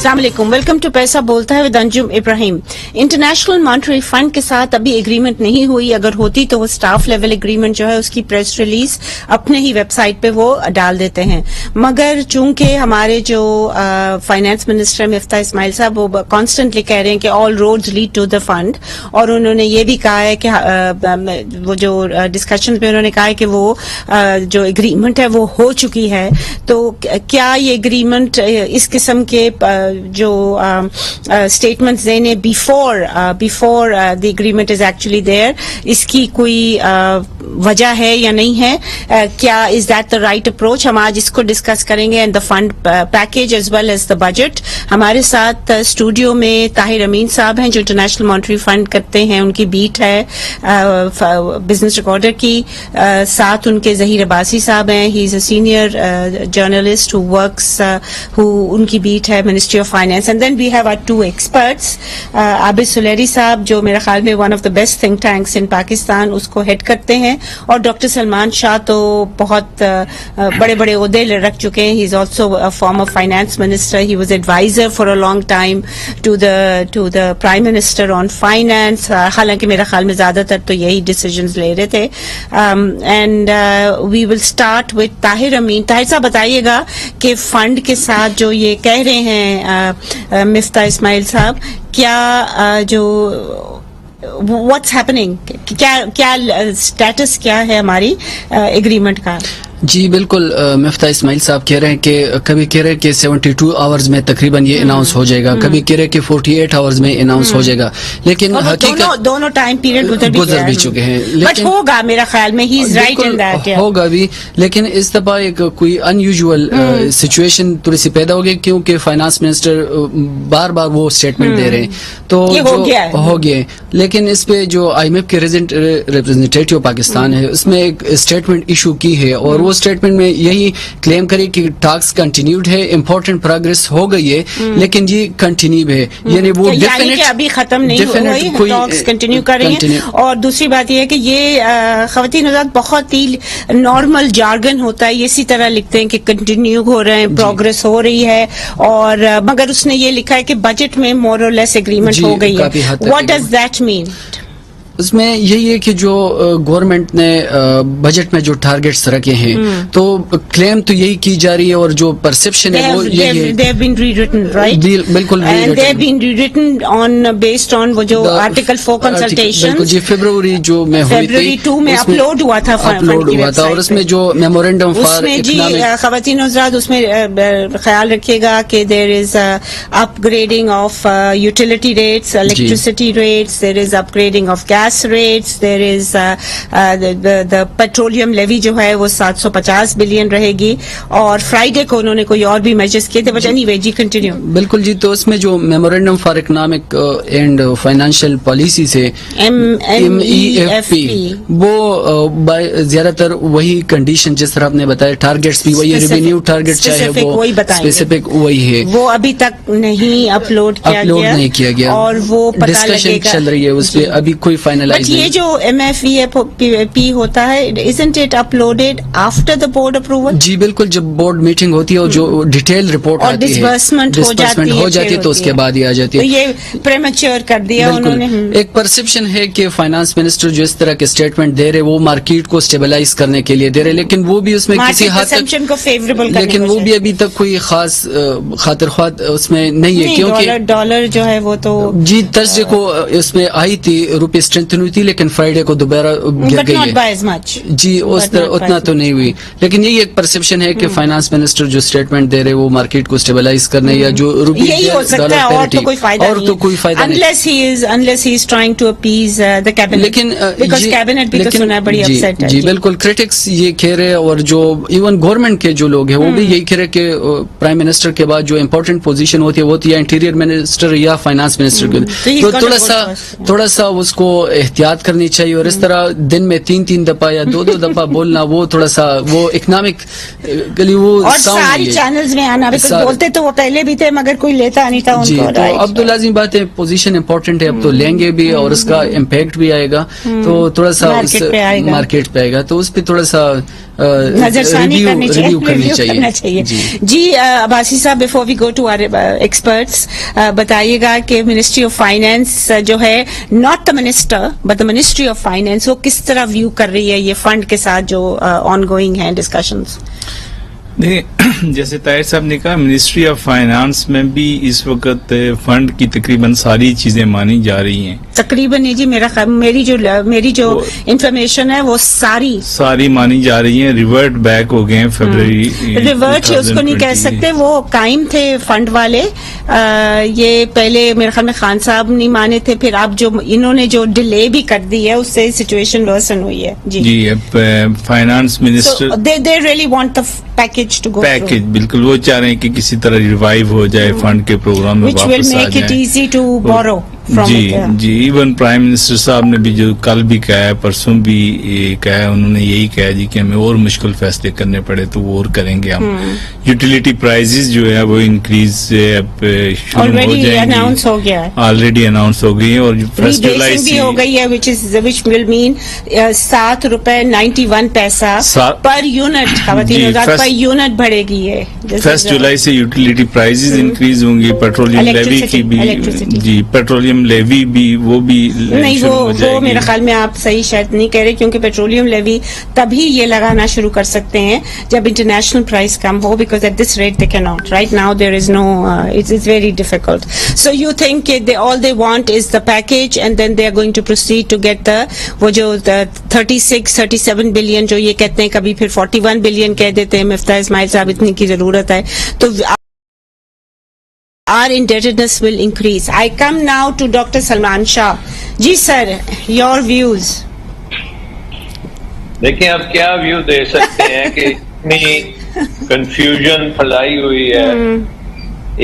अस्सलाम वालेकुम, welcome to पैसा बोलता है with Anjum Ibrahim. International monetary fund के साथ अभी एग्रीमेंट नहीं हुई, अगर होती तो वो स्टाफ लेवल एग्रीमेंट जो है उसकी प्रेस रिलीज अपने ही वेबसाइट पे वो डाल देते हैं, मगर चूंकि हमारे जो फाइनेंस मिनिस्टर मिफ्ता इस्माइल साहब वो कॉन्स्टेंटली कह रहे हैं कि all roads lead to the fund, और उन्होंने ये भी कहा है कि वो जो डिस्कशन में उन्होंने कहा है कि वो जो एग्रीमेंट है वो हो चुकी है, तो क्या ये एग्रीमेंट इस किस्म के जो स्टेटमेंट्स देने before the agreement is actually there, इसकी कोई वजह है या नहीं है? क्या is that the right approach? हम आज इसको डिस्कस करेंगे and the fund package as well as the budget. हमारे साथ स्टूडियो में ताहिर अमीन साहब हैं जो इंटरनेशनल मॉनेटरी फंड करते हैं, उनकी बीट है बिजनेस रिकॉर्डर की, साथ उनके जहीर अब्बासी साहब हैं, he is a senior journalist who works उनकी बीट है ministry of finance, and then we have our two experts, Abid Suleri साहब जो मेरे ख्याल में one of the best think tanks in Pakistan उसको हेड करते हैं, और डॉक्टर सलमान शाह तो बहुत बड़े बड़े ओहदे रख चुके हैं, he is also a former finance minister, he was advisor for a long time to the prime minister on finance, हालांकि मेरे ख्याल में ज्यादातर तो यही डिसीजंस ले रहे थे। And we will start with Tahir Amin. Tahir साहब बताइएगा कि फंड के साथ जो ये कह रहे हैं मिफ्ता इस्माइल साहब, क्या जो व्हाट्स हैपनिंग, क्या स्टेटस क्या है हमारी एग्रीमेंट का? जी बिल्कुल, मिफ्ता इस्माइल साहब कह रहे हैं कि कभी कह रहे हैं कि 72 आवर्स में तकरीबन ये अनाउंस हो जाएगा, कभी कह रहे हैं कि 48 आवर्स में अनाउंस हो जाएगा, लेकिन हकीकत दोनों टाइम पीरियड गुजर भी चुके हैं, लेकिन होगा मेरा ख्याल में, he is right in that, होगा भी, लेकिन इस दफा एक कोई अनयूजुअल सिचुएशन थोड़ी सी पैदा हो गई, क्योंकि फाइनेंस मिनिस्टर बार बार वो स्टेटमेंट दे रहे हैं, तो हो गया, लेकिन इस पे जो IMF के रिप्रेजेंटेटिव पाकिस्तान है उसमें एक स्टेटमेंट इशू की है, और वो स्टेटमेंट में यही क्लेम करे कि टॉक्स कंटिन्यूड है, इंपॉर्टेंट प्रोग्रेस हो गई है, लेकिन ये कंटिन्यू है, यानी वो डेफिनेट अभी खत्म नहीं हुई, टॉक्स कंटिन्यू कर रही हैं। और दूसरी बात ये है कि ये खवातीन हज़रात बहुत ही नॉर्मल जार्गन होता है, इसी तरह लिखते हैं कि कंटिन्यू हो रहे हैं, प्रोग्रेस हो रही है, और मगर उसने ये लिखा है कि बजट में मोर और लेस एग्रीमेंट हो गई है। What does that mean? उसमें यही है कि जो गवर्नमेंट ने बजट में जो टारगेट्स रखे हैं, तो क्लेम तो यही की जा रही है, और जो परसेप्शन है वो यही है, they have been rewritten, right? बिल्कुल, and they have been rewritten on based on वो जो आर्टिकल 4 कंसल्टेशन जी फरवरी जो में हुई फरवरी 2 में अपलोड हुआ था, और उसमें जो मेमोरेंडम फॉर इकोनॉमिक खवातीन हज़रात, उसमें ख्याल रखिएगा कि there is upgrading of utility rates, electricity rates, there is upgrading of gas rates, there is the petroleum levy जो है वो 750 बिलियन रहेगी, और फ्राइडे को उन्होंने कोई और भी मेजर्स किए थे, बट एनीवे जी कंटिन्यू। बिल्कुल जी, तो उसमें जो memorandum for economic and financial policy से MEFP वो ज्यादातर वही कंडीशन जिस तरह आपने बताया, टारगेट्स भी वही, रेवेन्यू टारगेट चाहे वो स्पेसिफिक वही है, वो अभी तक नहीं अपलोड नहीं किया गया, और वो डिस्कशन चल रही है उस पर, अभी कोई बट ये जो MEFP होता है, isn't it uploaded after the board approval? जी बिल्कुल, जब बोर्ड मीटिंग होती है और जो डिटेल रिपोर्ट और डिसबर्समेंट हो जाती है तो उसके बाद ही आ जाती है, तो ये प्रेमेच्योर कर दिया उन्होंने। एक परसेप्शन है कि फाइनेंस मिनिस्टर जो इस तरह के स्टेटमेंट दे रहे वो मार्केट को स्टेबलाइज करने के लिए दे रहे, लेकिन वो भी उसमें किसी हद तक को फेवरेबल, लेकिन वो भी अभी तक कोई खास खातिरख्वाह उसमें नहीं है, क्योंकि डॉलर जो है वो तो जी थर्सडे को इसमें आई थी, रुपये स्ट्रेंथन हुई थी, लेकिन फ्राइडे को दोबारा गिर गई है जी, उतना तो नहीं हुई, लेकिन यही एक परसेप्शन है कि फाइनेंस मिनिस्टर जो स्टेटमेंट दे रहे वो मार्केट को स्टेबलाइज करने या जो रुपये डॉलर पैरिटी, और तो कोई फायदा नहीं, unless he is trying to appease the cabinet, लेकिन because cabinet भी तो सुना है बड़ी अपसेट है जी बिल्कुल, क्रिटिक्स ये कह रहे, और जो इवन गवर्नमेंट के जो लोग हैं वो भी यही कह रहे कि प्राइम मिनिस्टर के बाद जो इम्पोर्टेंट पोजीशन होती है वो या इंटीरियर मिनिस्टर या फाइनेंस मिनिस्टर की, तो थोड़ा सा उसको एहतियात करनी चाहिए, और इस तरह दिन में 3 दफा या 2 दफा बोलना वो थोड़ा सा वो इकोनॉमिक वो और सारी चैनल्स में आना, बोलते तो वो पहले भी थे मगर कोई लेता नहीं था उनको, तो अब तो लाजिम बात है, पोजीशन इंपॉर्टेंट है, अब तो लेंगे भी और उसका इम्पैक्ट भी आएगा, तो थोड़ा सा मार्केट पे आएगा, तो उस पर थोड़ा सा नजरसानी करनी चाहिए, रिव्यू करनी review करना चाहिए। चाहिए जी अब्बासी साहब, before we go to our experts, बताइएगा कि मिनिस्ट्री ऑफ फाइनेंस जो है, not the minister but the ministry of finance, वो किस तरह व्यू कर रही है ये फंड के साथ जो ऑन गोइंग है डिस्कशंस? देखिए, जैसे ताहिर साहब ने कहा, मिनिस्ट्री ऑफ फाइनेंस में भी इस वक्त फंड की तकरीबन सारी चीजें मानी जा रही हैं। तकरीबन नहीं जी, मेरी जो इंफॉर्मेशन है वो सारी मानी जा रही हैं। रिवर्ट बैक हो गए हैं फरवरी, रिवर्ट उसको नहीं कह सकते, वो कायम थे फंड वाले। ये पहले मेरे ख्याल में खान साहब नहीं माने थे, फिर अब जो इन्होंने जो डिले भी कर दी है उससे सिचुएशन वर्सन हुई है। जी अब finance minister they really want the package to go package, बिल्कुल वो चाह रहे हैं कि किसी तरह रिवाइव हो जाए, फंड के प्रोग्राम में which वापस will आ make it जाए। easy to borrow from जी it, yeah. जी, इवन प्राइम मिनिस्टर साहब ने भी जो कल भी कहा है, परसों भी कहा है, उन्होंने यही कहा जी कि हमें और मुश्किल फैसले करने पड़े तो वो और करेंगे हम। यूटिलिटी प्राइसेस जो है वो इंक्रीज अब शुरू हो ऑलरेडी जाएंगी, अनाउंस हो गया है, ऑलरेडी अनाउंस हो गई है, और फर्स्ट जुलाई rebasing भी से हो गई है, which will mean ₹7.91 per unit, खवातीन first- पर यूनिट बढ़ेगी ये। फर्स्ट जुलाई से यूटिलिटी प्राइसेस इंक्रीज होंगी, पेट्रोलियम लेवी की भी, Electricity. जी पेट्रोलियम लेवी भी वो भी नहीं, शुरू हो वो जाएगी। मेरे ख्याल में आप सही शायद नहीं कह रहे, क्योंकि पेट्रोलियम लेवी तभी ये लगाना शुरू कर सकते हैं जब इंटरनेशनल प्राइस कम हो, because at this rate they can not, right now there is no, it's very difficult. So you think all they want is the package and then they are going to proceed to get the वो जो 36-37 billion जो ये कहते हैं, कभी फिर 41 billion कह देते हैं, मिफ्ता इस्माइल साहब इतनी की जरूरत है तो our indebtedness will increase. I come now to Dr. Salman Shah. जी सर, your views. देखिए, अब क्या व्यू दे सकते हैं कि इतनी कंफ्यूजन फैलाई हुई है।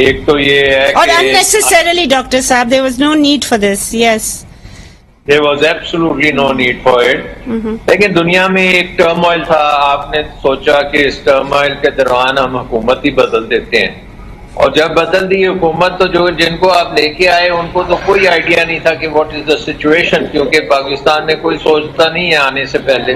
एक तो ये है और कि unnecessarily, Dr. साहब, there was no need for this. Yes. there was absolutely no need for it. लेकिन दुनिया में एक टर्मोइल था, आपने सोचा कि इस टर्मोइल के दौरान हम हुकूमत ही बदल देते हैं, और जब बदल दी हुकूमत तो जो जिनको आप लेके आए उनको तो कोई आइडिया नहीं था कि व्हाट इज द सिचुएशन, क्योंकि पाकिस्तान में कोई सोचता नहीं है आने से पहले।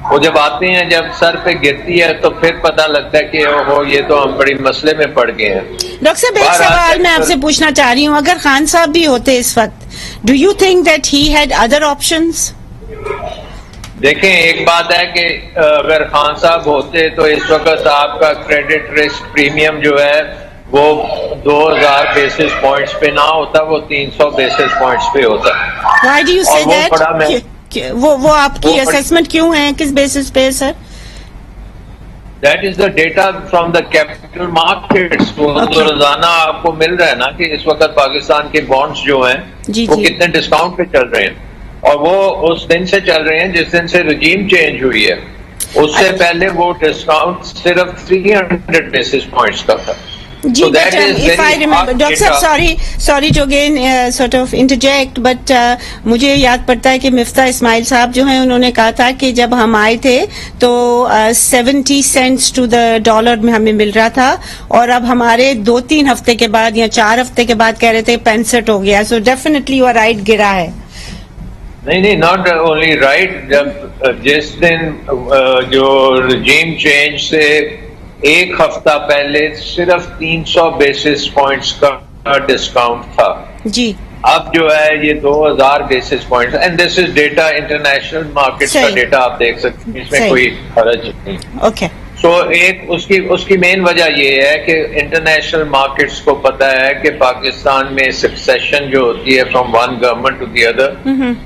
वो जब आते हैं, जब सर पे गिरती है तो फिर पता लगता है कि ओहो ये तो हम बड़ी मसले में पड़ गए हैं। डॉक्टर साहब, एक सवाल मैं आपसे पूछना चाह रही हूँ, अगर खान साहब भी होते इस वक्त, do you think that he had other options? देखें, एक बात है कि अगर खान साहब होते तो इस वक्त आपका क्रेडिट रिस्क प्रीमियम जो है वो 2000 बेसिस पॉइंट्स पे ना होता, वो 300 बेसिस पॉइंट्स पे होता। Why do you say और वो that? बड़ा मैं वो आपकी असेसमेंट क्यों है, किस बेसिस पे है sir? That is the data from the capital markets. वो तो रोजाना आपको मिल रहा है ना कि इस वक्त पाकिस्तान के बॉन्ड्स जो हैं वो कितने डिस्काउंट पे चल रहे हैं, और वो उस दिन से चल रहे हैं जिस दिन से रजीम चेंज हुई है। उससे पहले वो डिस्काउंट सिर्फ 300 बेसिस पॉइंट्स का था। जी, So but that is if I very remember, hard Doctor data. साहब, sorry to again sort of interject, but मुझे याद पड़ता है कि मिफ्ता इस्माइल साहब जो हैं उन्होंने कहा था कि जब हम आए थे तो 70 सेंट्स टू द डॉलर में हमें मिल रहा था, और अब हमारे 2-3 हफ्ते के बाद या 4 हफ्ते के बाद कह रहे थे 65 हो गया। So definitely you are right, गिरा है। नहीं, नॉट ओनली राइट। जब जिस दिन जो रजीम चेंज से एक हफ्ता पहले सिर्फ 300 बेसिस पॉइंट्स का डिस्काउंट था, जी अब जो है ये 2000 basis points, and this is data international market का डेटा, आप देख सकते हैं, इसमें कोई हर्ज नहीं। ओके। सो एक उसकी मेन वजह ये है कि इंटरनेशनल मार्केट्स को पता है कि पाकिस्तान में सक्सेशन जो होती है from one government to the other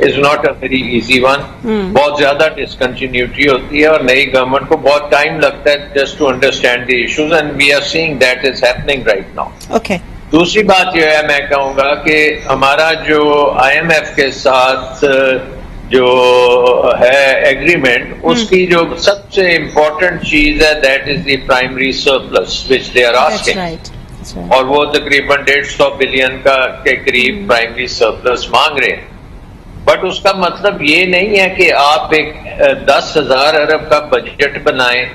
is not a very easy one. बहुत ज्यादा डिसकंटिन्यूटी होती है और नई गवर्नमेंट को बहुत टाइम लगता है just to understand the issues, and we are seeing that is happening right now. Okay. दूसरी बात यह है, मैं कहूंगा कि हमारा जो IMF के साथ जो है एग्रीमेंट, उसकी जो सबसे इम्पोर्टेंट चीज है that is the primary surplus which they are asking, और वो तकरीबन 150 बिलियन के करीब प्राइमरी सरप्लस मांग रहे हैं। बट उसका मतलब ये नहीं है कि आप एक 10,000 अरब का बजट बनाएं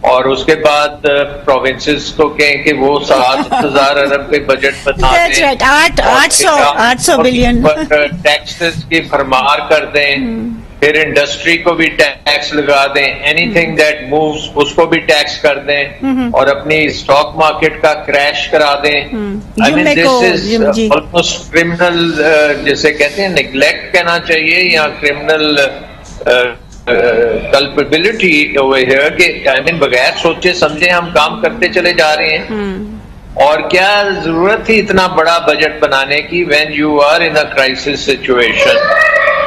और उसके बाद प्रोविंसेस को कहें कि वो 7,000 अरब के बजट बना दें, 800 बिलियन टैक्सेस की भरमार कर दें, پھر انڈسٹری کو بھی ٹیکس لگا دیں, اینی تھنگ دیٹ مووز اس کو بھی ٹیکس کر دیں, اور اپنی اسٹاک مارکیٹ کا کریش کرا دیں. آئی مین دس از آلموسٹ کرمنل, جسے کہتے ہیں نیگلیکٹ کہنا چاہیے یا کرمنل کلپیبلٹی اوور ہیئر, کہ آئی مین بغیر سوچے سمجھے ہم کام کرتے چلے جا رہے ہیں. اور کیا ضرورت تھی اتنا بڑا بجٹ بنانے کی when you are in a crisis situation?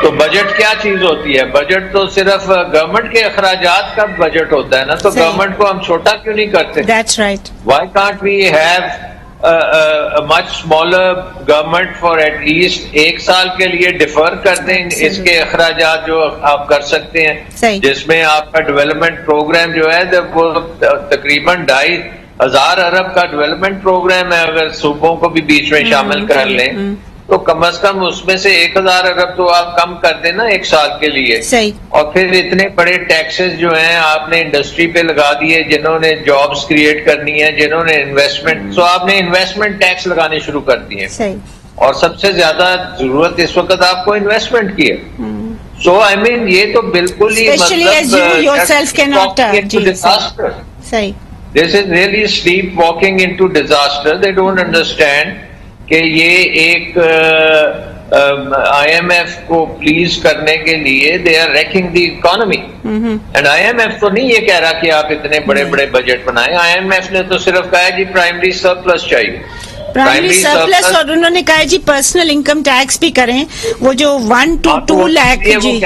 تو بجٹ کیا چیز ہوتی ہے؟ بجٹ تو صرف گورنمنٹ کے اخراجات کا بجٹ ہوتا ہے نا, تو گورنمنٹ کو ہم چھوٹا کیوں نہیں کرتے؟ That's right. Why can't we have a much smaller government for at least ایک سال کے لیے ڈیفر کر دیں اس کے اخراجات جو آپ کر سکتے ہیں, جس میں آپ کا ڈیولپمنٹ پروگرام جو ہے وہ تقریباً 2,500 ارب کا ڈیولپمنٹ پروگرام ہے. اگر صوبوں کو بھی بیچ میں شامل کر لیں تو کم از کم اس میں سے 1,000 ارب تو آپ کم کر دیں نا ایک سال کے لیے. اور پھر اتنے بڑے ٹیکسز جو ہیں آپ نے انڈسٹری پہ لگا دیے, جنہوں نے جابس کریٹ کرنی ہے, جنہوں نے انویسٹمنٹ, تو آپ نے انویسٹمنٹ ٹیکس لگانے شروع کر دیے. اور سب سے زیادہ ضرورت اس وقت آپ کو انویسٹمنٹ کی ہے. سو آئی مین یہ تو بالکل ہی this is really sleep walking into disaster. They don't understand کہ یہ ایک آئی ایم ایف کو پلیز کرنے کے لیے they are wrecking the economy. And I M F تو نہیں یہ کہہ رہا کہ آپ اتنے بڑے بڑے بجٹ بنائیں. آئی ایم ایف نے تو صرف کہا جی پرائمری سرپلس چاہیے, پرائمری سرپلس, اور انہوں نے کہا جی پرسنل انکم ٹیکس بھی کریں, وہ جو 1 to 2 لاکھ جی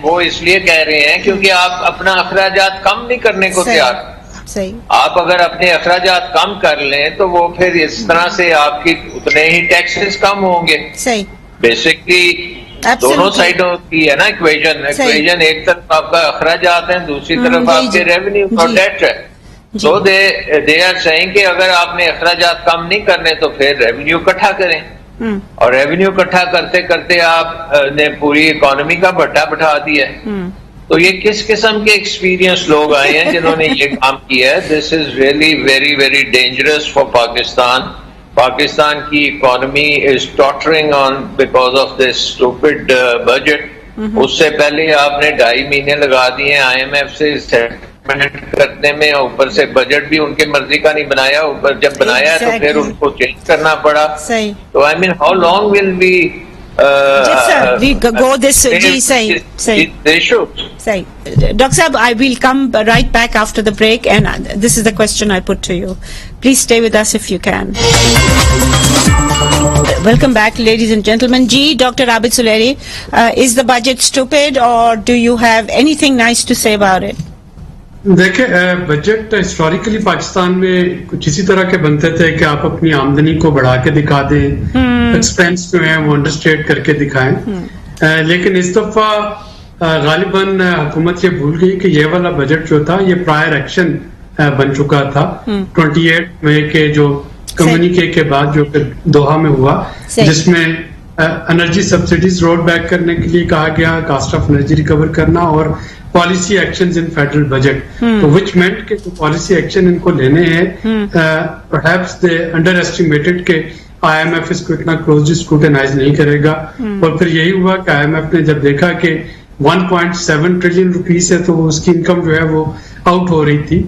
وہ اس لیے کہہ رہے ہیں کیونکہ آپ اپنا اخراجات کم نہیں کرنے کو تیار. آپ اگر اپنے اخراجات کم کر لیں تو وہ پھر اس طرح سے آپ کی اتنے ہی ٹیکسز کم ہوں گے. بیسکلی دونوں سائڈوں کی ہے نا ایکویژن. ایک طرف آپ کا اخراجات ہیں, دوسری طرف آپ کے ریونیو پروڈکٹ ہے. سو دے آر سیئنگ کہ اگر آپ نے اخراجات کم نہیں کرنے تو پھر ریونیو اکٹھا کریں, اور ریونیو اکٹھا کرتے کرتے آپ نے پوری اکانومی کا بٹا بٹھا دیا. تو یہ کس قسم کے ایکسپیرینس لوگ آئے ہیں جنہوں نے یہ کام کیا ہے؟ This is really very very dangerous for Pakistan. Pakistan کی economy is tottering on because of this stupid budget. اس سے پہلے آپ نے 2.5 مہینے لگا دیے آئی ایم ایف سے سیٹلمنٹ کرنے میں, اوپر سے بجٹ بھی ان کی مرضی کا نہیں بنایا, اوپر جب بنایا ہے تو پھر ان کو چینج کرنا پڑا. تو I mean how long will be Dr. Saab, I will come right back after the break, and this is the question I put to you. Please stay with us if you can. Welcome back, ladies and gentlemen. Ji, Dr. Abid Suleri, is the budget stupid, or do you have anything nice to say about it? دیکھیں, budget historically Pakistan میں کچھ اسی طرح کے بنتے تھے کہ آپ اپنی آمدنی کو بڑھا کے دکھا دیں, ایکسپینس جو ہیں وہ انڈرسٹیٹ کر کے دکھائیں. لیکن اس دفعہ غالباً حکومت یہ بھول گئی کہ یہ والا بجٹ جو تھا یہ پرائر ایکشن بن چکا تھا 28 مئی کے جو کمیونیکے کے بعد جو پھر دوحہ میں ہوا, جس میں انرجی سبسڈیز رول بیک کرنے کے لیے کہا گیا, کاسٹ آف انرجی ریکور کرنا, اور policy actions in federal budget. تو وچ مینٹ کہ جو پالیسی ایکشن ان کو لینے ہیں, پرہیپس دے انڈر ایسٹیمیٹڈ کہ آئی ایم ایف اس کو اتنا کلوزلی اسکروٹنائز نہیں کرے گا. اور پھر یہی ہوا کہ آئی ایم ایف نے جب دیکھا کہ 1.7 ٹریلین روپیز ہے تو اس کی انکم جو ہے وہ آؤٹ ہو رہی تھی.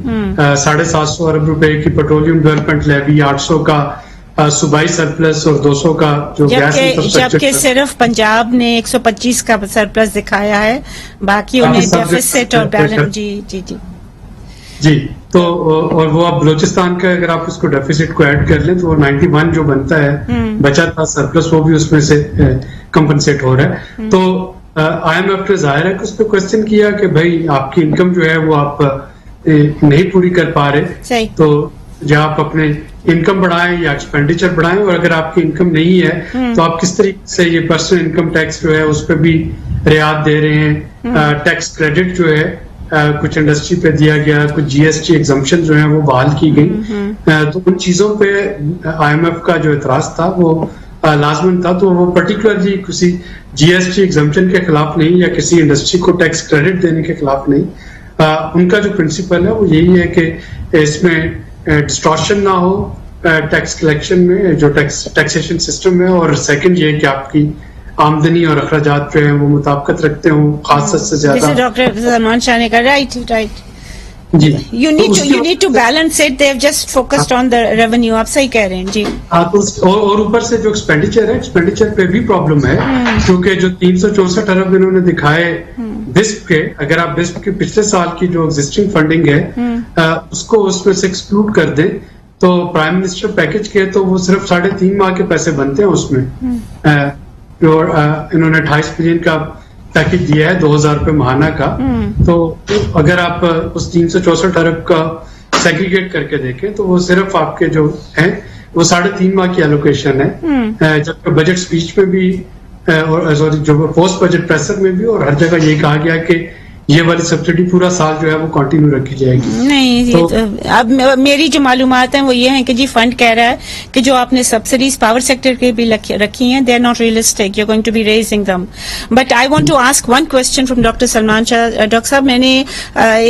750 ارب روپے کی پیٹرولیم ڈیولپمنٹ لیوی, 800 کا صوبائی سرپلس, اور 200 کا جو گیس انفراسٹرکچر, جبکہ صرف پنجاب نے 125 کا سرپلس دکھایا ہے, باقی انہیں ڈیفیسٹ اور بیلنس. جی تو اور وہ اب بلوچستان کا اگر آپ اس کو ڈیفیسٹ کو ایڈ کر لیں تو وہ 91 جو بنتا ہے بچا تھا سرپلس, وہ بھی اس میں سے کمپنسیٹ ہو رہا ہے. تو آئی ایم ایف نے ظاہر ہے کہ اس پہ کوشچن کیا کہ بھائی آپ کی انکم جو ہے وہ آپ نہیں پوری کر پا رہے, تو جہاں آپ اپنے انکم بڑھائیں یا ایکسپینڈیچر بڑھائیں, اور اگر آپ کی انکم نہیں ہے تو آپ کس طریقے سے یہ پرسنل انکم ٹیکس جو ہے اس پہ بھی رعایت دے رہے ہیں. ٹیکس کریڈٹ جو ہے کچھ انڈسٹری پہ دیا گیا, کچھ جی ایس ٹی ایگزمپشن جو ہیں وہ بحال کی گئی. تو ان چیزوں پہ آئی ایم ایف کا جو اعتراض تھا وہ لازمن تھا. تو وہ پرٹیکولرلی کسی جی ایس ٹی ایگزمپشن کے خلاف نہیں یا کسی انڈسٹری کو ٹیکس کریڈٹ دینے کے خلاف نہیں. ان کا جو پرنسپل ہے وہ یہی ہے کہ اس میں ڈسٹارشن نہ ہو ٹیکس کلیکشن میں, جو ٹیکسیشن سسٹم ہے, اور سیکنڈ یہ کہ آپ کی आमदनी और अखराजात जो है वो मुताबिकत रखते हों, खास से जैसे ज्यादा। डॉक्टर सलमान शाह ने कहा, राइट जी, you need to balance it. They've just focused on the revenue. आप सही कह रहे हैं जी। हाँ, तो और ऊपर से जो एक्सपेंडिचर है, एक्सपेंडिचर पे भी प्रॉब्लम है, क्योंकि जो 364 अरब इन्होंने दिखाए बिस्प के, अगर आप बिस्प के पिछले साल की जो एग्जिस्टिंग फंडिंग है उसको उसमें से एक्सक्लूड कर दें तो प्राइम मिनिस्टर पैकेज के तो वो सिर्फ 3.5 माह के पैसे बनते हैं उसमें। जो इन्होंने 28 बिलियन का पैकेज दिया है 2000 रुपये महाना का, तो अगर आप उस 364 अरब का सेग्रीगेट करके देखें तो वो सिर्फ आपके जो है वो 3.5 माह की एलोकेशन है, जबकि बजट स्पीच में भी और सॉरी जो पोस्ट बजट प्रेसर में भी और हर जगह ये कहा गया कि ये वाली सब्सिडी पूरा साल जो है वो कंटिन्यू रखी जाएगी। नहीं तो अब मेरी जो मालूमात है वो ये है कि जी फंड कह रहा है कि जो आपने सब्सिडीज पावर सेक्टर के भी रखी हैं, they are not realistic, you are going to be raising दम। But I want to ask one question from doctor Salman Shah. Doctor साहब, मैंने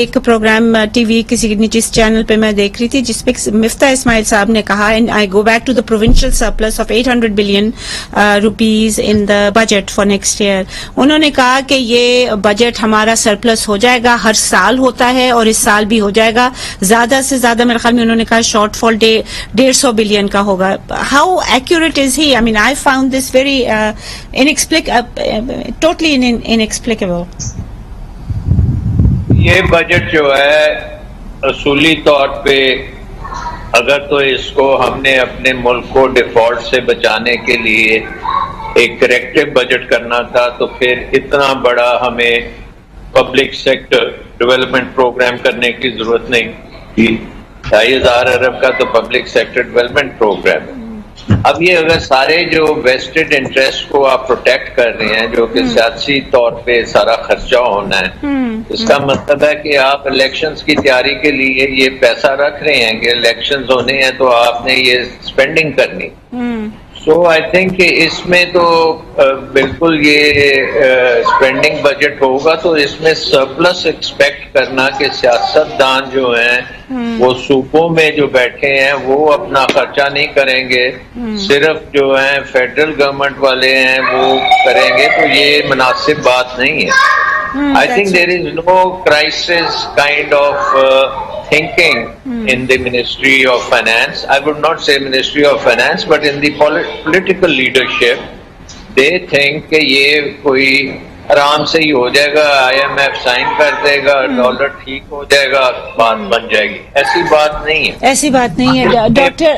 एक प्रोग्राम टीवी किसी निजी चैनल पे मैं देख रही थी जिसपे मिफ्ता इस्माइल साहब ने कहा, and I go back to the provincial surplus of 800 billion rupees in the budget for next year. उन्होंने कहा कि ये बजट हमारा सरप्लस हो जाएगा, हर साल होता है और इस साल भी हो जाएगा, ज्यादा से ज्यादा मेरे ख्याल में उन्होंने कहा शॉर्टफॉल 150 बिलियन का होगा। How accurate is he? I mean I found this very totally inexplicable. ये बजट जो है असूली तौर पे अगर तो इसको हमने अपने मुल्क को डिफॉल्ट से बचाने के लिए एक करेक्टिव बजट करना था तो फिर इतना बड़ा हमें पब्लिक सेक्टर डेवलपमेंट प्रोग्राम करने की जरूरत नहीं थी। 2,500 अरब का तो पब्लिक सेक्टर डेवलपमेंट प्रोग्राम है। अब ये अगर सारे जो वेस्टेड इंटरेस्ट को आप प्रोटेक्ट कर रहे हैं, जो कि सियासी तौर पे सारा खर्चा होना है, इसका मतलब है कि आप इलेक्शंस की तैयारी के लिए ये पैसा रख रहे हैं कि इलेक्शंस होने हैं तो आपने ये स्पेंडिंग करनी। सो आई थिंक इसमें तो बिल्कुल ये स्पेंडिंग बजट होगा तो इसमें सरप्लस एक्सपेक्ट करना कि सियासतदान जो हैं वो सूबों में जो बैठे हैं वो अपना खर्चा नहीं करेंगे, सिर्फ जो हैं फेडरल गवर्नमेंट वाले हैं वो करेंगे, तो ये मुनासिब बात नहीं है। I think there is no crisis kind of thinking in the Ministry of Finance. I would not say Ministry of Finance, but in the political leadership, they think कि ये कोई आराम से ही हो जाएगा, IMF साइन कर देगा, डॉलर ठीक हो जाएगा, बात बन जाएगी। ऐसी बात नहीं है, ऐसी बात नहीं है डॉक्टर।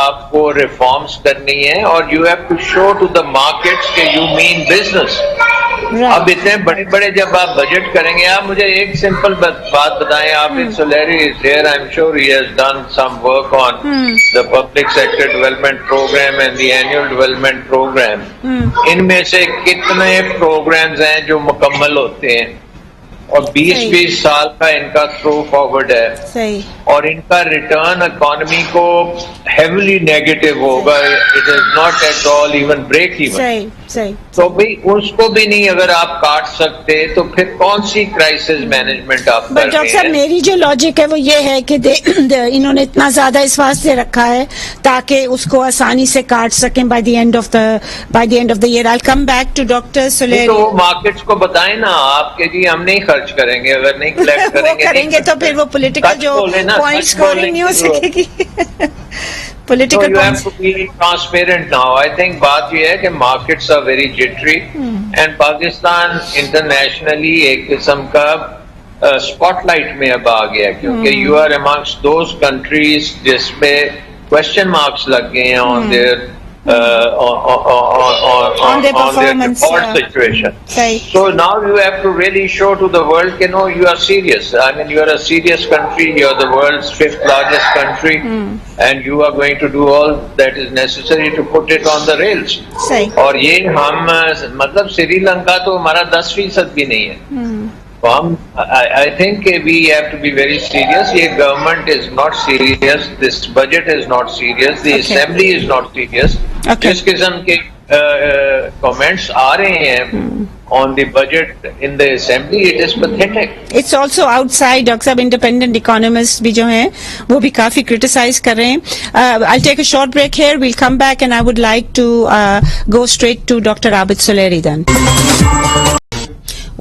आपको रिफॉर्म्स करनी है और you have to show to the markets कि यू मीन बिजनेस। अब इतने बड़े बड़े जब आप बजट करेंगे, आप मुझे एक सिंपल बात बताएं, आप Soleri is there, I'm sure he has done some work on the public sector development program and the annual development program. इनमें से कितने प्रोग्राम्स हैं जो मुकम्मल होते हैं और 20-20 साल का इनका थ्रू फॉरवर्ड है, सही, और इनका रिटर्न इकोनॉमी को हेविली नेगेटिव होगा, it is not at all even break even. सही सही। तो भाई उसको भी नहीं अगर आप काट सकते तो फिर कौन सी क्राइसिस मैनेजमेंट आप कर रहे हैं? डॉक्टर साहब, मेरी जो लॉजिक है वो ये है कि इन्होंने इतना ज्यादा इस वास्ते रखा है ताकि उसको आसानी से काट सकें by the end of the year. I come back to doctor Suleri. तो मार्केट्स को बताएं ना आपके जी हम नहीं खर्च करेंगे, अगर नहीं कलेक्ट करेंगे तो फिर वो पॉलिटिकल जो पॉइंट स्कोरिंग नहीं हो सकेगी। So you have to be transparent now. I think बात ये है कि markets are very jittery and Pakistan internationally एक किस्म का spotlight में अब आ गया, क्योंकि you are amongst those countries जिसमें question marks लग गए हैं on their on their performance situation. Right. So now you have to really show to the world that no, you are serious. I mean, you are a serious country. You are the world's 5th largest country, and you are going to do all that is necessary to put it on the rails. सही। और ये हम मतलब श्रीलंका तो हमारा 10% भी नहीं है। तो हम I think we have to be very serious. ये government is not serious. This budget is not serious. The assembly is not serious. जिस किस्म के comments आ रहे हैं on the budget in the assembly, it is pathetic. It's also outside. Doctor साहब, independent economists भी जो हैं वो भी काफी criticize कर रहे हैं. I'll take a short break here. We'll come back and I would like to go straight to Dr. Abid Suleri then.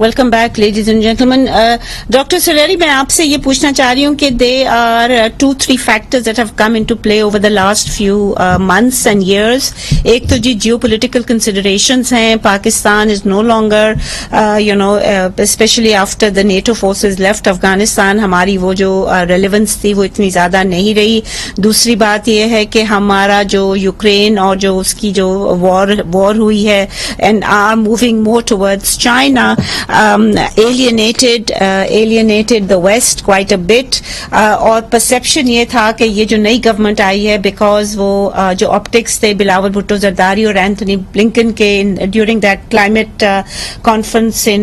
Welcome back, ladies and gentlemen. Dr. Suleri, मैं आपसे ये पूछना चाह रही हूँ कि there are 2-3 factors that have come into play over the last few months and years. एक तो जी geopolitical considerations हैं. Pakistan is no longer, especially after the NATO forces left Afghanistan, हमारी वो जो relevance थी वो इतनी ज्यादा नहीं रही. दूसरी बात ये है कि हमारा जो यूक्रेन और जो उसकी जो war हुई है and are moving more towards China, alienated the West quite a bit. और perception ये था कि ये जो नई गवर्नमेंट आई है, because वो जो optics थे बिलावल भुट्टो जरदारी और एंथनी ब्लिंकन के during that climate conference in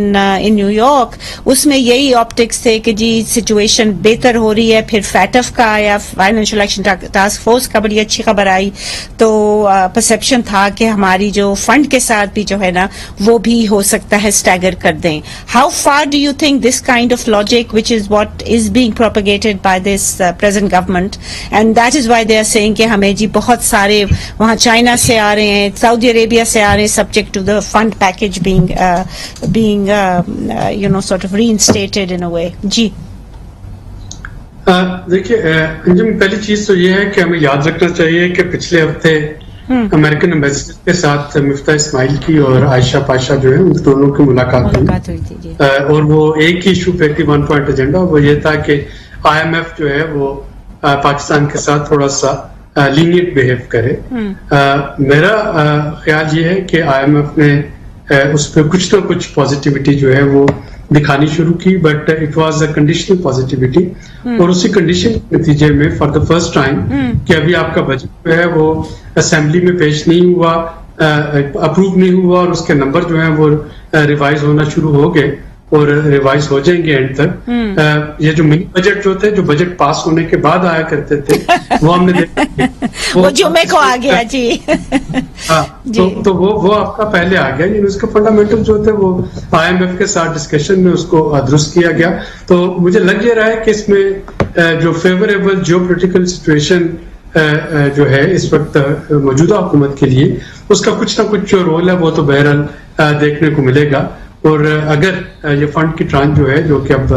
New York, उसमें यही optics थे कि जी situation बेहतर हो रही है. फिर FATF का आया, फाइनेंशियल एक्शन टास्क फोर्स का बड़ी अच्छी खबर आई, तो perception था कि हमारी जो फंड के साथ भी जो है ना वो भी हो सकता है स्टैगर कर दें. How far do you think this kind of logic, which is what is being propagated by this present government, and that is why they are saying कि हमें जी बहुत सारे वहाँ चाइना से आ रहे हैं, सऊदी अरेबिया से आ रहे हैं, subject to the fund package being sort of reinstated in a way. जी देखिए अंजुम, पहली चीज तो ये है कि हमें याद रखना चाहिए कि पिछले हफ्ते अमेरिकन एम्बेसडर के साथ मिफ्ता इस्माइल की और आयशा पाशा जो है उन दोनों की मुलाकात हुई थी. और वो एक ही इशू पे थी, 1 पॉइंट एजेंडा. वो ये था कि IMF जो है वो पाकिस्तान के साथ थोड़ा सा लीनियंट बिहेव करे. मेरा ख्याल ये है कि IMF ने उस पर कुछ ना कुछ पॉजिटिविटी जो है वो दिखानी शुरू की, but it was a conditional positivity. और उसी कंडीशन के नतीजे में फॉर द फर्स्ट टाइम कि अभी आपका बजट जो है वो असेंबली में पेश नहीं हुआ, अप्रूव नहीं हुआ, और उसके नंबर जो है वो रिवाइज होना शुरू हो गए और रिवाइज हो जाएंगे एंड तक. ये जो मिनी बजट जो थे, जो बजट पास होने के बाद आया करते थे, वो हमने देखा वो जुम्मे को आ गया जी. हाँ, तो वो आपका पहले आ गया. यानी उसके फंडामेंटल जो थे वो IMF के साथ डिस्कशन में उसको दुरुस्त किया गया. तो मुझे लग ये रहा है कि इसमें जो फेवरेबल जियोपॉलिटिकल सिचुएशन जो है इस वक्त मौजूदा हुकूमत के लिए, उसका कुछ ना कुछ जो रोल है वो तो बहरहाल देखने को मिलेगा. और अगर ये फंड की ट्रांच जो है, जो कि अब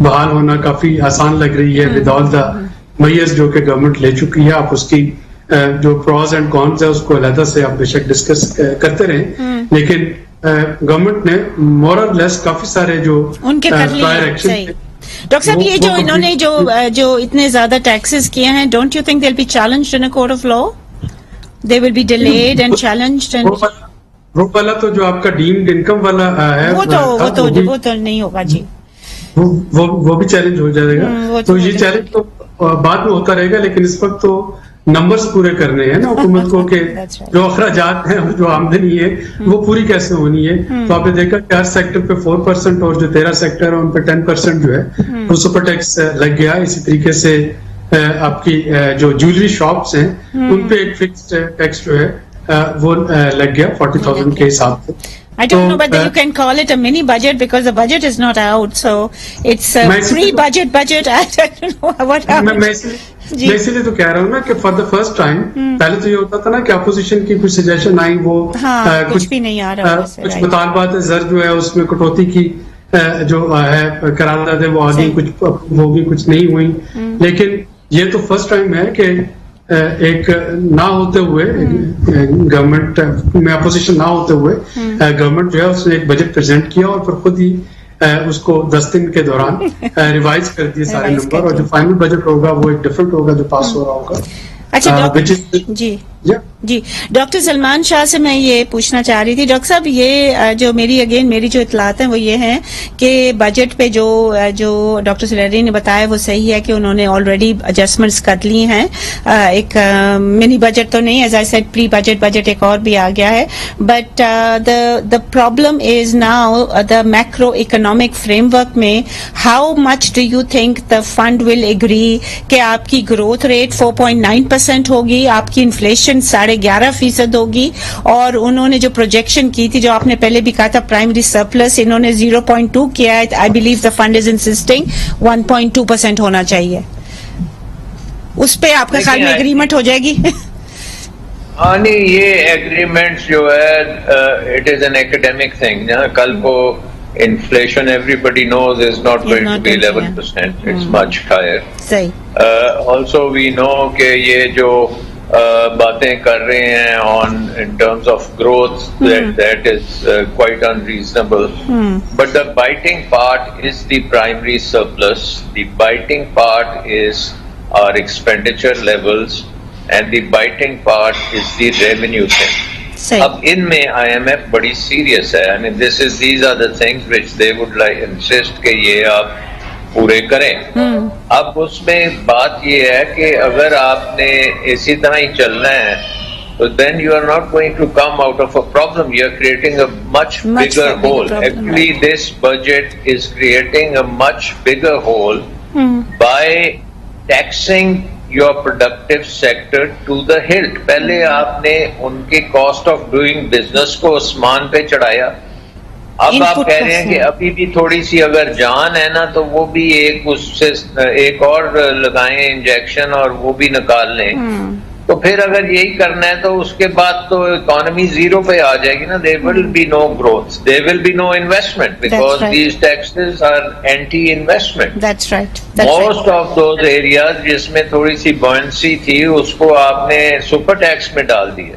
बहाल होना काफी आसान लग रही है विद ऑल द मयर्स जो कि गवर्नमेंट ले चुकी है, आप उसकी जो प्रॉज एंड कॉन्स है उसको अलग से आप बेशक डिस्कस करते रहें, लेकिन गवर्नमेंट ने मोर और लेस काफी सारे जो प्रायर एक्शन. डॉक्टर साहब, ये जो इन्होंने जो इतने ज्यादा टैक्सेस किए हैं, don't you think they will be challenged in a court of law? They will be delayed and challenged. And वो वाला तो जो आपका डीम्ड इनकम वाला है वो तो नहीं होगा जी. वो भी चैलेंज हो जाएगा. तो ये चैलेंज तो बाद में होता रहेगा, लेकिन इस वक्त तो नंबर्स पूरे करने हैं ना हुकूमत को कि जो अखराजात हैं, जो आमदनी है वो पूरी कैसे होनी है. तो आपने देखा कि हर सेक्टर पे 4% और जो 13 सेक्टर है उन पे 10% जो है वो सुपर टैक्स लग गया. इसी तरीके से आपकी जो ज्वेलरी शॉप्स हैं उन पे एक फिक्स्ड टैक्स जो है वो लग गया 40,000 के हिसाब से. I don't know whether you can call it a mini budget because the budget is not out, so it's a pre-budget budget. I don't know what happened. मैं इसीलिए तो कह रहा हूँ ना कि फॉर द फर्स्ट टाइम पहले तो ये होता था ना कि अपोजिशन की कुछ सजेशन आई, वो कुछ भी नहीं आ रहा, कुछ मुतालबात जर जो है उसमें कटौती की जो है करारदाद है वो आगे कुछ होगी, कुछ नहीं हुई. लेकिन ये तो फर्स्ट टाइम है कि एक ना होते हुए गवर्नमेंट में अपोजिशन ना होते हुए गवर्नमेंट जो है उसने एक बजट प्रेजेंट किया और फिर खुद ही उसको 10 दिन के दौरान रिवाइज कर दिए सारे नंबर, और जो फाइनल बजट होगा वो एक डिफरेंट होगा जो पास हो रहा होगा. अच्छा जी, डॉक्टर सलमान शाह से मैं ये पूछना चाह रही थी. डॉक्टर साहब, ये जो मेरी जो इतलात हैं वो ये हैं कि बजट पे जो डॉक्टर सुलेरी ने बताया वो सही है कि उन्होंने ऑलरेडी एडजस्टमेंट्स कर ली हैं. एक मिनी बजट तो नहीं, as I said pre budget एक और भी आ गया है. But the problem is now the macro economic framework में how much do you think the fund will agree कि आपकी ग्रोथ रेट 4.9% 11% होगी, आपकी इन्फ्लेशन 11.5% होगी, और उन्होंने जो प्रोजेक्शन की थी, जो आपने पहले भी कहा था प्राइमरी सरप्लस, इन्होंने 0.2 किया है. I believe the fund is insisting 1.2% होना चाहिए. उस पे आपका ख्याल में एग्रीमेंट हो जाएगी? हाँ नहीं, ये एग्रीमेंट्स जो है it is an academic thing. कल को inflation everybody knows is not going to be 11%, it's much higher. सही. ऑल्सो वी नो कि ये जो बातें कर रहे हैं on in terms of growth, that is quite unreasonable. But the biting part is the primary surplus. The biting part is our expenditure levels and the biting part is the revenue thing. अब इनमें IMF बड़ी serious है. I mean these are the things which they would like insist कि ये आप पूरे करें. अब उसमें बात ये है कि अगर आपने इसी तरह ही चलना है तो then you are not going to come out of a problem. You are creating a much bigger hole. Actually this budget is creating a much bigger hole by taxing your productive sector to the hilt. पहले आपने उनके cost of doing business को आसमान पे चढ़ाया. अब आप कह रहे हैं कि अभी भी थोड़ी सी अगर जान है ना तो वो भी एक उससे एक और लगाएं इंजेक्शन और वो भी निकाल लें. तो फिर अगर यही करना है तो उसके बाद तो इकोनॉमी जीरो पे आ जाएगी ना. There will be no growth, there will be no investment, because these taxes are anti investment. That's right. Most of those areas जिसमें थोड़ी सी बॉयंसी थी उसको आपने सुपर टैक्स में डाल दिया.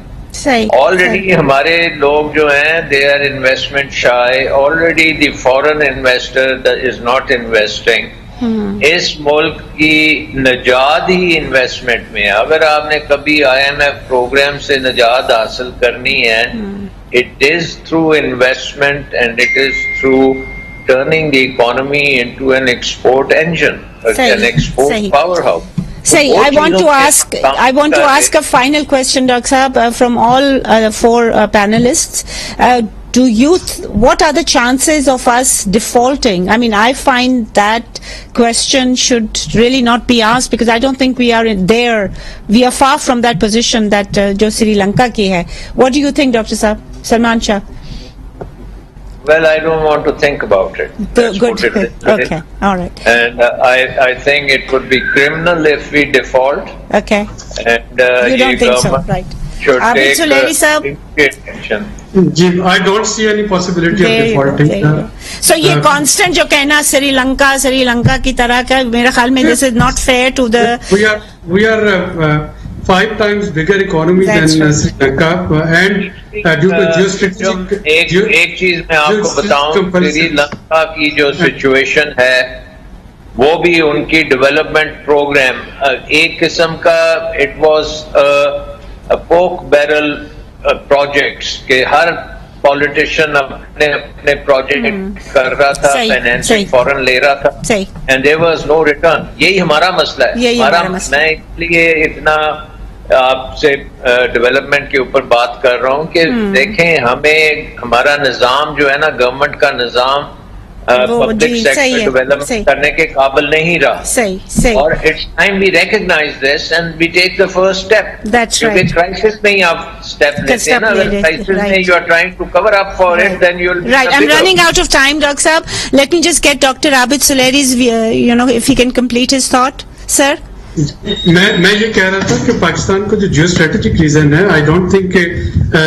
ऑलरेडी हमारे लोग जो हैं they are investment shy. Already the foreign investor is not investing. इस मुल्क की निजात ही इन्वेस्टमेंट में है. अगर आपने कभी IMF प्रोग्राम से निजात हासिल करनी है, it is through investment and it is through turning the economy into an export engine, an export power house. Say, I want to ask a final question, Dr. Saab, from all four panelists. What are the chances of us defaulting? I mean, I find that question should really not be asked because I don't think we are there. We are far from that position that jo Sri Lanka ki hai. What do you think, Dr. Saab? Salman Shah? Well, I don't want to think about it. Good. Okay. All right. And I think it would be criminal if we default. Okay. And you don't think so, right? Should Abid Suleri sir. Action. I don't see any possibility of defaulting. So ये constant जो कहना श्रीलंका की तरह का, मेरा ख्याल में this is not fair to the. We are 5 times bigger economy than Sri Lanka, and due to geostrategic. एक चीज मैं आपको बताऊं, श्रीलंका की जो सिचुएशन है वो भी उनकी डेवलपमेंट प्रोग्राम एक किस्म का इट वाज पोक बैरल प्रोजेक्ट्स के हर पॉलिटिशियन अपने अपने प्रोजेक्ट कर रहा था, फाइनेंसिंग फॉरेन ले रहा था, and there was no return. यही हमारा मसला है. मैं इसलिए इतना आपसे डेवलपमेंट के ऊपर बात कर रहा हूँ कि देखें हमें हमारा निजाम जो है ना, गवर्नमेंट का निजाम पब्लिक सेक्टर डेवलपमेंट करने के काबिल नहीं रहा. सही. और it's time we recognise this and we take the first step. क्योंकि क्राइसिस में ही आप स्टेप लेते हैं ना. अगर क्राइसिस में you are trying to cover up for it then you will. Right. I am running out of time, doctor साहब. Let me just get doctor Abid Suleri's, if he can complete his thought. Sir, मैं ये कह रहा था कि पाकिस्तान का जो geo strategic reason है, I don't think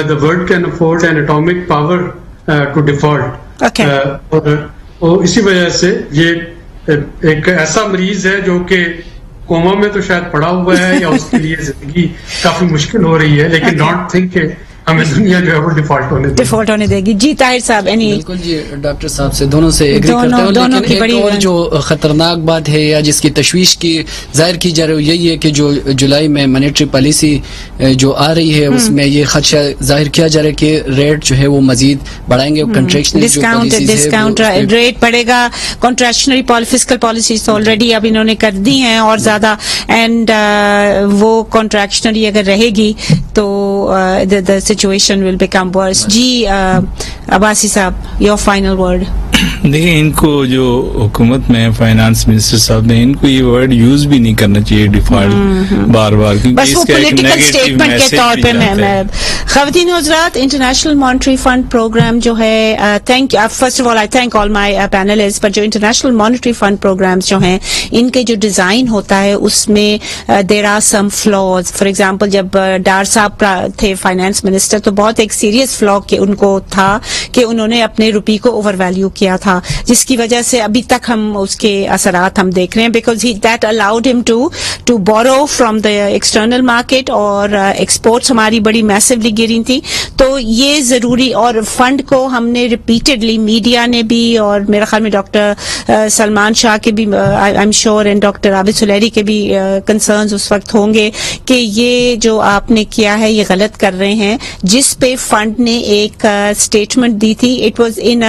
the world can afford an atomic power to default. और इसी वजह से ये एक ऐसा मरीज है जो कि कोमा में तो शायद पड़ा हुआ है या उसके लिए जिंदगी काफी मुश्किल हो रही है, लेकिन डोंट थिंक हमें दुनिया जो है वो डिफॉल्ट होने देगी. जी ताहिर साहब. बिल्कुल जी, डॉक्टर साहब से दोनों से एग्री करते हैं. लेकिन एक और जो खतरनाक बात है या जिसकी तशवीश की जाहिर की जा रही है यही है कि जो जुलाई में मॉनेटरी पॉलिसी जो आ रही है उसमें ये खदशा जाहिर किया जा रहा है कि रेट जो है वो मजीद बढ़ाएंगे. डिस्काउंट रेट बढ़ेगा. कॉन्ट्रैक्शनरी फिस्कल पॉलिसीज ऑलरेडी अब इन्होंने कर दी हैं और ज्यादा, एंड वो कॉन्ट्रैक्शनरी अगर रहेगी तो situation will become worse. जी अब्बासी साहब, your final word. देखिए, इनको जो हुकूमत में फाइनेंस मिनिस्टर साहब ने, इनको ये वर्ड यूज भी नहीं करना चाहिए डिफॉल्ट बार बार, क्योंकि बस वो इसका एक पॉलिटिकल नेगेटिव स्टेटमेंट के मैसेज तौर भी पे जाता है। खवातीन हज़रात, इंटरनेशनल मॉनेटरी फंड प्रोग्राम जो है, thank first of all I thank all my panelist, पर जो इंटरनेशनल मॉनेटरी फंड प्रोग्राम्स जो हैं, इनके जो डिजाइन होता है उसमें there are some flaws. For example, जब डार साहब थे फाइनेंस मिनिस्टर, तो बहुत एक सीरियस फ्लॉ के उनको था कि उन्होंने अपने रुपये को ओवर वैल्यू किया था, जिसकी वजह से अभी तक हम उसके असरात हम देख रहे हैं, because he that allowed him to borrow from the external market, और एक्सपोर्ट्स हमारी बड़ी मैसिवली गिरी थी. तो ये जरूरी, और फंड को हमने रिपीटेडली, मीडिया ने भी, और मेरे ख्याल में डॉक्टर सलमान शाह के भी, I am sure, and doctor Abid Suleri के भी कंसर्न्स उस वक्त होंगे कि ये जो आपने किया है ये गलत कर रहे हैं. जिस पे फंड ने एक स्टेटमेंट दी थी, it was in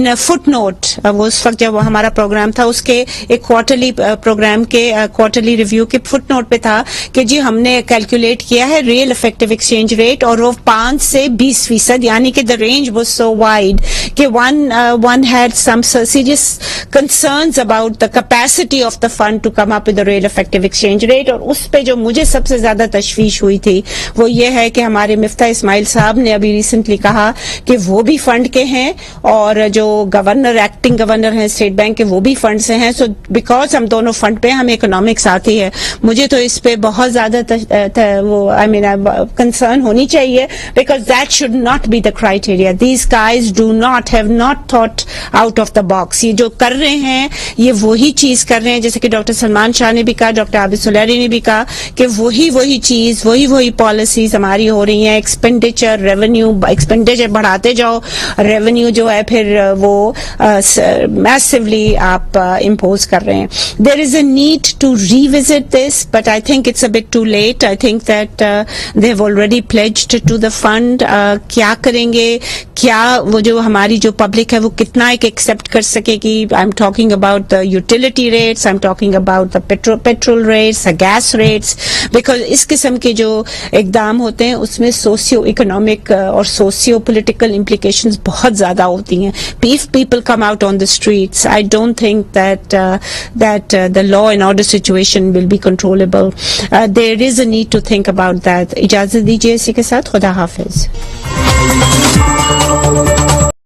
a foot note, वो उस वक्त जब हमारा प्रोग्राम था उसके एक क्वार्टरली प्रोग्राम के क्वार्टरली रिव्यू के फुट नोट पे था कि जी हमने कैलकुलेट किया है रियल इफेक्टिव एक्सचेंज रेट, और वो 5 से 20%, यानी कि the range was so wide कि one had some serious concerns about the capacity of the fund to come up with the real effective exchange rate. और उस पे जो मुझे सबसे ज्यादा तशवीश हुई थी वो ये है कि हमारे मिफ्ता इस्माइल साहब ने अभी रिसेंटली कहा कि वो भी फंड के हैं, और जो गवर्नर, एक्टिंग गवर्नर हैं स्टेट बैंक के, वो भी फंड से हैं. सो बिकॉज हम दोनों फंड पे, हम इकोनॉमिक्स आती है, मुझे तो इस पे बहुत ज्यादा वो आई मीन कंसर्न होनी चाहिए, because that should not be the criteria. These guys do not have not thought out of the box. ये जो कर रहे हैं ये वही चीज कर रहे हैं, जैसे कि डॉक्टर सलमान शाह ने भी कहा, डॉक्टर आबिद सुलैरी ने भी कहा कि वही चीज, वही पॉलिसीज हमारी हो रही हैं. एक्सपेंडिचर, रेवेन्यू, एक्सपेंडिचर बढ़ाते जाओ, रेवेन्यू जो है फिर वो मैसिवली आप इम्पोज कर रहे हैं. There is a need to revisit this, but I think it's a bit too late. I think that they have already pledged to the fund. क्या करेंगे, क्या वो जो हमारी जो पब्लिक है वो कितना एक एक्सेप्ट कर सकेगी. I am talking about the utility rates, I am talking about the petrol rates, the gas rates, because इस किस्म के जो इकदाम होते हैं उसमें सोशियो इकोनॉमिक और सोशियो पोलिटिकल इम्प्लीकेशंस बहुत ज्यादा होती हैं. If people come out on the streets, I don't think that the law and order situation will be controllable. There is a need to think about that. इजाजत दीजिए इसी के साथ, खुदा हाफिज.